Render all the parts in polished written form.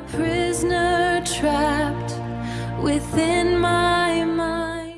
a prisoner trapped within my mind.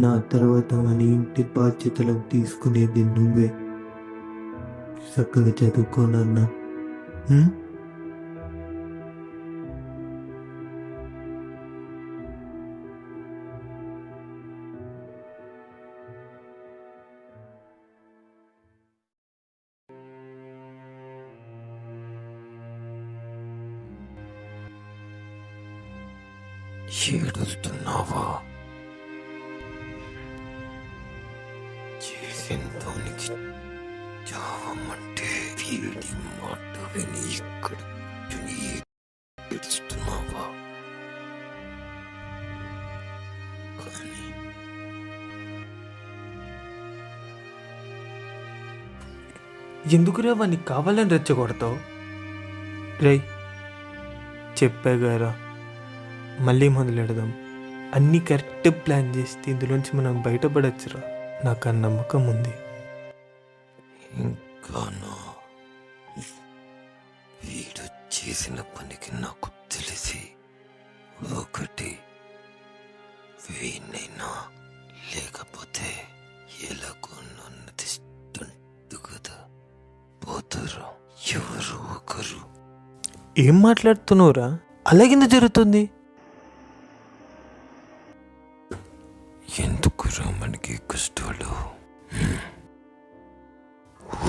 నా తర్వాత మన ఇంటి బాధ్యతలను తీసుకునేది నువ్వే. చక్కగా చదువుకోనన్నా. ఏడుస్తున్నావా? చేసిన దానికి చావమంటే వీడి మాట విని ఇక్కడ కూర్చుని ఏడుస్తున్నావా? కానీ ఎందుకురా వాడిని కావాలని రెచ్చగొడతావు? రై చెప్పాగారా, మళ్ళీ మొదలెడదాం. అన్నీ కరెక్ట్ ప్లాన్ చేస్తే ఇందులోంచి మనం బయటపడచ్చురా. నాకు ఆ నమ్మకం ఉంది. ఇంకానా? వీడు చేసిన పనికి నాకు తెలిసి ఒకటి వీణైనా లేకపోతే ఎలాగో నన్ను తెస్తుంటు కదా పోతారు ఎవరు ఒకరు. ఏం మాట్లాడుతున్నావురా? అలాగెందుకు జరుగుతుంది? ఎందుకురా మనకి కష్టాలు?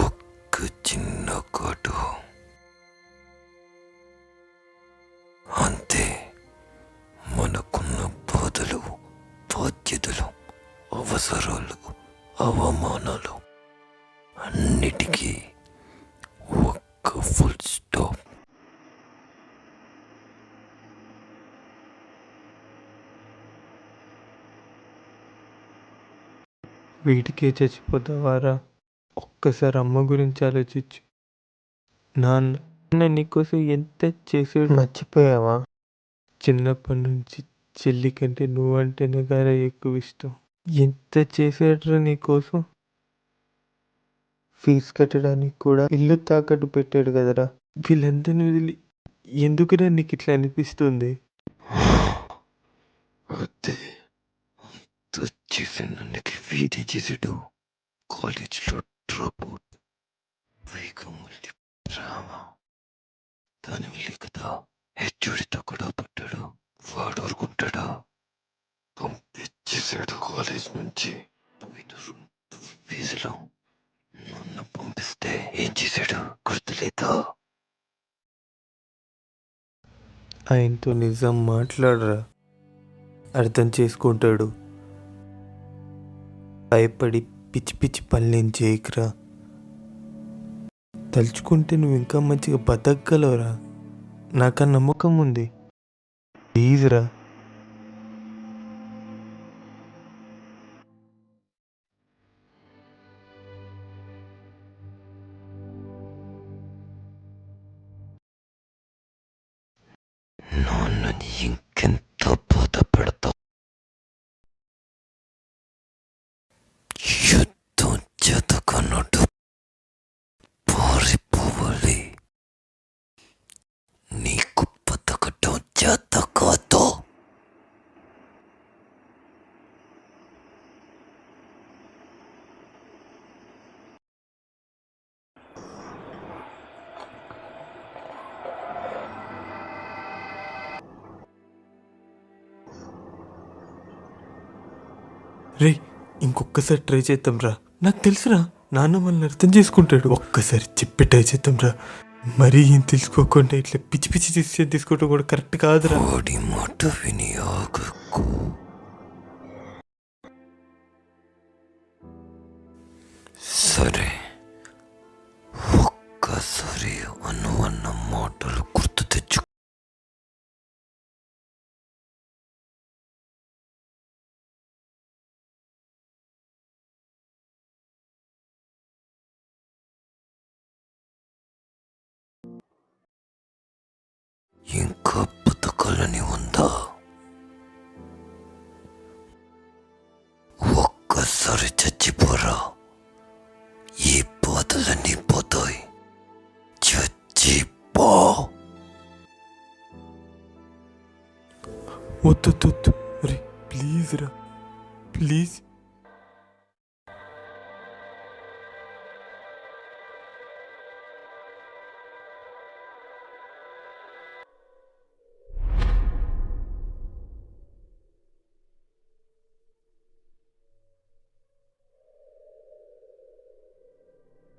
ఒక్క చిన్న కాటు అంతే. మనకున్న బాధలు, బాధ్యతలు, అవసరాలు, అవమానాలు అన్నిటికీ ఒక్క ఫుల్ స్టాప్. వీటికే చచ్చిపోతావారా? ఒక్కసారి అమ్మ గురించి ఆలోచించు. నాన్న నీకోసం ఎంత చేసాడు మర్చిపోయావా? చిన్నప్పటి నుంచి చెల్లి కంటే నువ్వంటేనే కదా ఎక్కువ ఇష్టం. ఎంత చేసాడురా నీకోసం. ఫీజు కట్టడానికి కూడా ఇల్లు తాకట్టు పెట్టాడు కదరా. వీళ్ళందరినీ వదిలి ఎందుకురా నీకు ఇట్లా అనిపిస్తుంది? అదే చేసినందుకు వీడి చేసాడు. కాలేజ్లో డ్రాప్ అవుట్, పైగా మళ్ళీ డ్రామా. దాని వల్లే కదా హెచ్చుడితో కూడా పడ్డాడు. వాడు ఊరుకుంటాడా? పంపించేసాడు కాలేజ్ నుంచి. ఫీజులో నన్ను పంపిస్తే ఏం చేశాడు గుర్తులేదా? ఆయనతో నిజం మాట్లాడరా, అర్థం చేసుకుంటాడు. భయపడి పిచ్చి పిచ్చి పనులేం చేయకురా. తలుచుకుంటే నువ్వు ఇంకా మంచిగా బతకగలవురా. నాకు ఆ నమ్మకం ఉంది. ప్లీజ్ రా. నన్ను ఇంకెంత బాధ పెడతావు? యుద్ధం జతకన్నట్టు పారిపోవాలి. నీకు బతకటం చేత కాదు. రే, ఇంకొక్కసారి ట్రై చేద్దాం రా. నాకు తెలుసురా, నాన్న మనల్ని అర్థం చేసుకుంటాడు. ఒక్కసారి చెప్పి ట్రై చేద్దాం రా. మరీ ఏం తెలుసుకోకుండా ఇట్లా పిచ్చి పిచ్చి డిసిషన్ తీసుకోవడం కూడా కరెక్ట్ కాదురా. వాడి మాట విని ఆగకు. సరే, ఒక్కసారి అన్న మాటలు గుర్తు తెచ్చు. ఇంకా బతకాలని ఉందా? ఒక్కసారి చచ్చిపోరా. ఈ బాధలన్నీ పోతాయి. చచ్చిపో. వద్దు రే, ప్లీజ్ రా, ప్లీజ్.